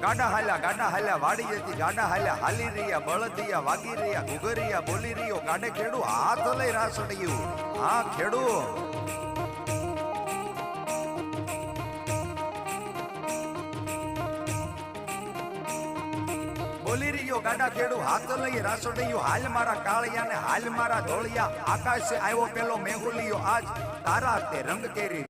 ગાડા હાલ્યા વાડી હતી ગાડા હાલ્યા હાલી રહ્યા બળદિયા વાગી રહ્યા ઘુઘરિયા બોલી રહ્યો ગાડે ખેડૂ હાથ લઈ રાસડિયું હા ખેડૂ બોલી રહ્યો ગાડા ખેડૂ હાથ લઈ રાસડિયું હાલ મારા કાળિયા ને હાલ મારા ધોળિયા આકાશે આવ્યો પેલો મેહુલિયો આજ તારા તે રંગ કેરી